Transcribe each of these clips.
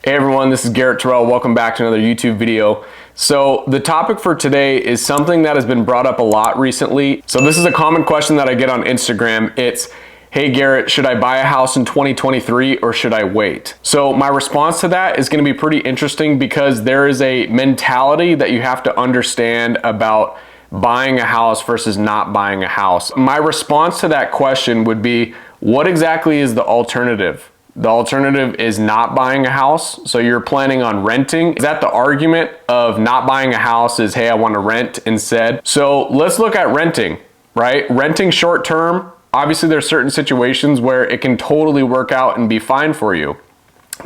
Hey everyone, this is Terrell. Welcome back to another YouTube video. So the topic for today is something that has been brought up a lot recently. So this is a common question that I get on Instagram. It's, hey Garrett, should I buy a house in 2023 or should I wait? So my response to that is going to be pretty interesting because there is a mentality that you have to understand about buying a house versus not buying a house. My response to that question would be, what exactly is the alternative? The alternative is not buying a house. So you're planning on renting. Is that the argument of not buying a house is, hey, I want to rent instead? So let's look at renting, right? Renting short term, obviously there's certain situations where it can totally work out and be fine for you.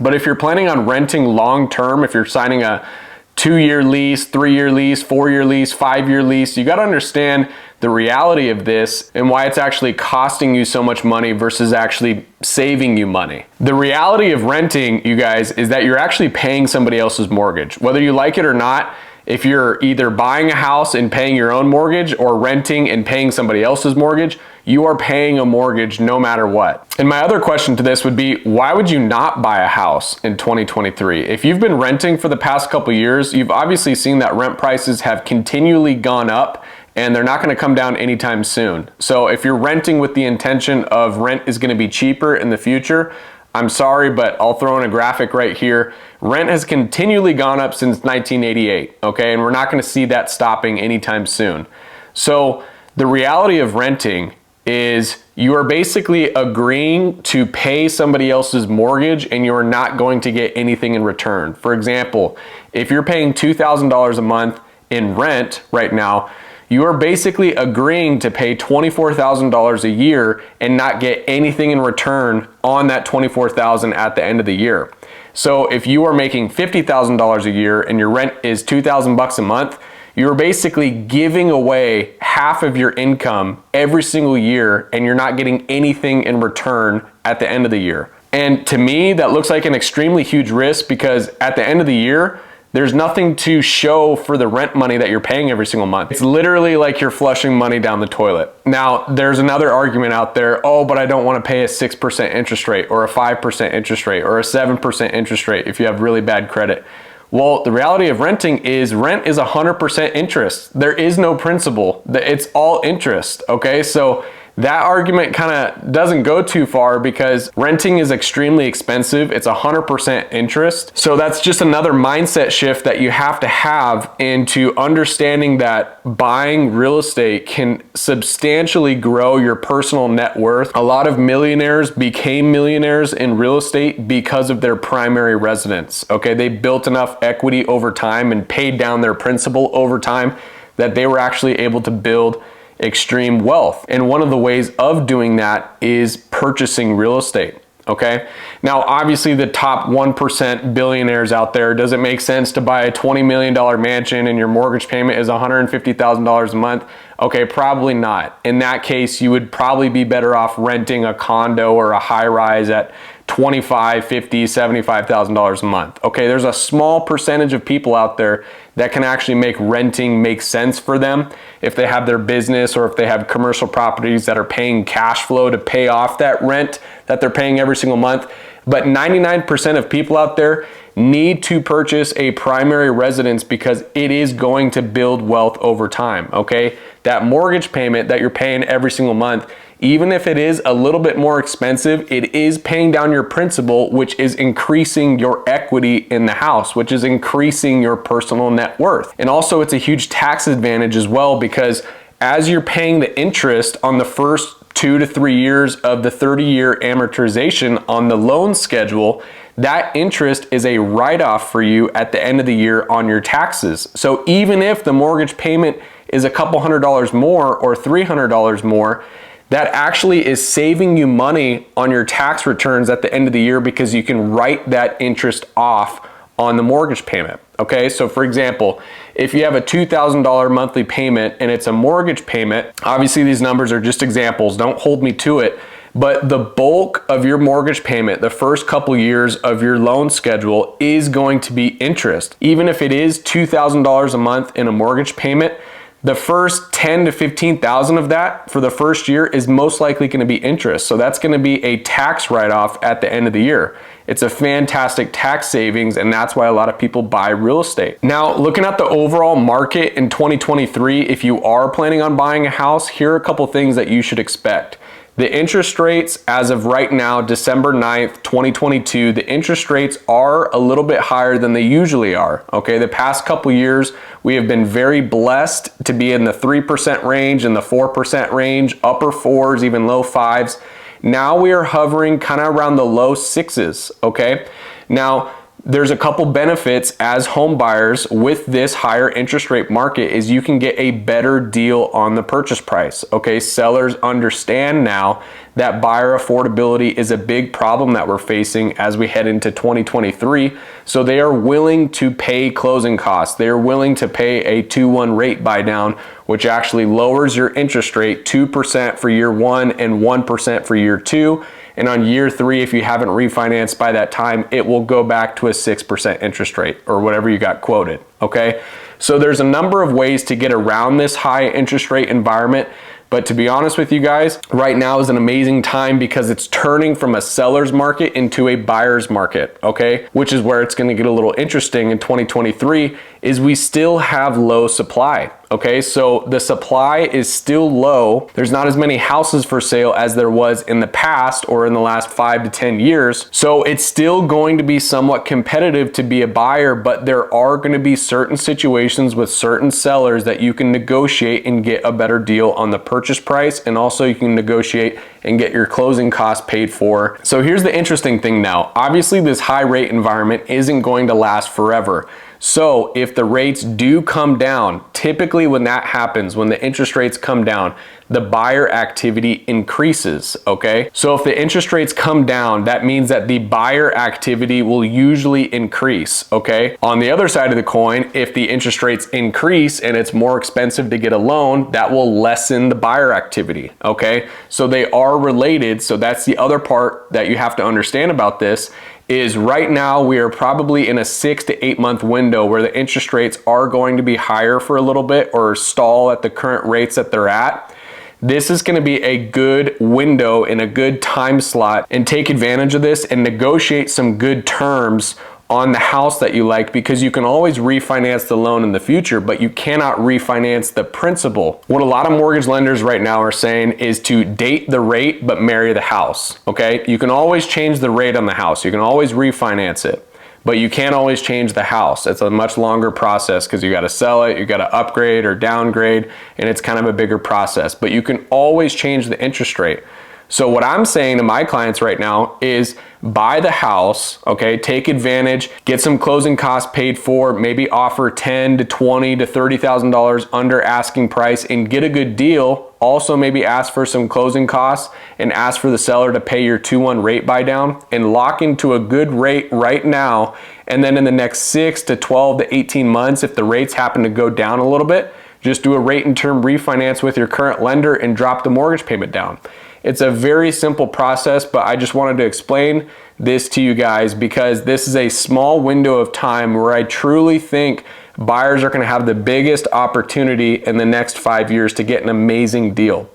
But if you're planning on renting long term, if you're signing a 2-year lease, 3-year lease, 4-year lease, 5-year lease, you got to understand the reality of this and why it's actually costing you so much money versus actually saving you money. The reality of renting, you guys, is that you're actually paying somebody else's mortgage. Whether you like it or not, if you're either buying a house and paying your own mortgage or renting and paying somebody else's mortgage, you are paying a mortgage no matter what. And my other question to this would be, why would you not buy a house in 2023? If you've been renting for the past couple years, you've obviously seen that rent prices have continually gone up and they're not going to come down anytime soon. So if you're renting with the intention of rent is going to be cheaper in the future, I'm sorry, but I'll throw in a graphic right here. Rent has continually gone up since 1988, okay? And we're not going to see that stopping anytime soon. So the reality of renting is you are basically agreeing to pay somebody else's mortgage and you're not going to get anything in return. For example, if you're paying $2,000 a month in rent right now, you are basically agreeing to pay $24,000 a year and not get anything in return on that $24,000 at the end of the year. So if you are making $50,000 a year and your rent is $2,000 a month, you're basically giving away half of your income every single year and you're not getting anything in return at the end of the year. And to me, that looks like an extremely huge risk because at the end of the year, there's nothing to show for the rent money that you're paying every single month. It's literally like you're flushing money down the toilet. Now, there's another argument out there, oh, but I don't want to pay a 6% interest rate or a 5% interest rate or a 7% interest rate if you have really bad credit. Well, the reality of renting is rent is 100% interest. There is no principal. It's all interest, okay? So that argument kind of doesn't go too far because renting is extremely expensive. It's 100% interest. So that's just another mindset shift that you have to have into understanding that buying real estate can substantially grow your personal net worth. A lot of millionaires became millionaires in real estate because of their primary residence. Okay, they built enough equity over time and paid down their principal over time that they were actually able to build extreme wealth. And one of the ways of doing that is purchasing real estate. Okay. Now, obviously the top 1% billionaires out there, does it make sense to buy a $20 million mansion and your mortgage payment is $150,000 a month? Okay, probably not. In that case, you would probably be better off renting a condo or a high rise at $25,000, $50,000, $75,000 a month. Okay, there's a small percentage of people out there that can actually make renting make sense for them if they have their business or if they have commercial properties that are paying cash flow to pay off that rent that they're paying every single month. But 99% of people out there need to purchase a primary residence because it is going to build wealth over time, okay? That mortgage payment that you're paying every single month, even if it is a little bit more expensive, it is paying down your principal, which is increasing your equity in the house, which is increasing your personal net worth. And also it's a huge tax advantage as well because as you're paying the interest on the first 2 to 3 years of the 30-year amortization on the loan schedule, that interest is a write-off for you at the end of the year on your taxes. So even if the mortgage payment is a couple $100 more or $300 more, that actually is saving you money on your tax returns at the end of the year because you can write that interest off on the mortgage payment. Okay, so for example, if you have a $2,000 monthly payment and it's a mortgage payment, obviously these numbers are just examples, don't hold me to it, but the bulk of your mortgage payment, the first couple years of your loan schedule is going to be interest. Even if it is $2,000 a month in a mortgage payment, the first 10 to 15,000 of that for the first year is most likely going to be interest. So that's going to be a tax write-off at the end of the year. It's a fantastic tax savings, and that's why a lot of people buy real estate. Now, looking at the overall market in 2023, if you are planning on buying a house, here are a couple things that you should expect. The interest rates as of right now, December 9th, 2022, the interest rates are a little bit higher than they usually are, okay? The past couple years, we have been very blessed to be in the 3% range, in the 4% range, upper fours, even low fives. Now we are hovering kind of around the low sixes, okay? Now, there's a couple benefits as home buyers with this higher interest rate market is you can get a better deal on the purchase price, okay? Sellers understand now that buyer affordability is a big problem that we're facing as we head into 2023. So they are willing to pay closing costs. They are willing to pay a 2-1 rate buy down, which actually lowers your interest rate 2% for year 1 and 1% for year 2. And on year 3, if you haven't refinanced by that time, it will go back to a 6% interest rate or whatever you got quoted, okay? So there's a number of ways to get around this high interest rate environment. But to be honest with you guys, right now is an amazing time because it's turning from a seller's market into a buyer's market, okay? Which is where it's gonna get a little interesting in 2023 is we still have low supply, okay? So the supply is still low. There's not as many houses for sale as there was in the past or in the last 5 to 10 years. So it's still going to be somewhat competitive to be a buyer, but there are gonna be certain situations with certain sellers that you can negotiate and get a better deal on the purchase price, and also you can negotiate and get your closing costs paid for. So here's the interesting thing now. Obviously, this high rate environment isn't going to last forever. So if the rates do come down, typically when that happens, when the interest rates come down, the buyer activity increases, okay? So if the interest rates come down, that means that the buyer activity will usually increase, okay? On the other side of the coin, if the interest rates increase and it's more expensive to get a loan, that will lessen the buyer activity, okay? So they are related. So that's the other part that you have to understand about this is right now we are probably in a 6 to 8 month window where the interest rates are going to be higher for a little bit or stall at the current rates that they're at. This is going to be a good window and a good time slot, and take advantage of this and negotiate some good terms on the house that you like, because you can always refinance the loan in the future, but you cannot refinance the principal. What a lot of mortgage lenders right now are saying is to date the rate but marry the house, okay? You can always change the rate on the house. You can always refinance it, but you can't always change the house. It's a much longer process because you got to sell it, you got to upgrade or downgrade, and it's kind of a bigger process, but you can always change the interest rate. So what I'm saying to my clients right now is buy the house, okay? Take advantage, get some closing costs paid for, maybe offer $10 to $20 to $30,000 under asking price and get a good deal. Also maybe ask for some closing costs and ask for the seller to pay your 2-1 rate buy down and lock into a good rate right now. And then in the next 6 to 12 to 18 months, if the rates happen to go down a little bit, just do a rate and term refinance with your current lender and drop the mortgage payment down. It's a very simple process, but I just wanted to explain this to you guys because this is a small window of time where I truly think buyers are going to have the biggest opportunity in the next 5 years to get an amazing deal.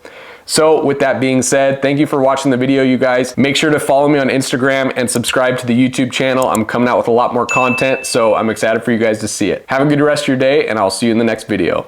So with that being said, thank you for watching the video, you guys. Make sure to follow me on Instagram and subscribe to the YouTube channel. I'm coming out with a lot more content, so I'm excited for you guys to see it. Have a good rest of your day, and I'll see you in the next video.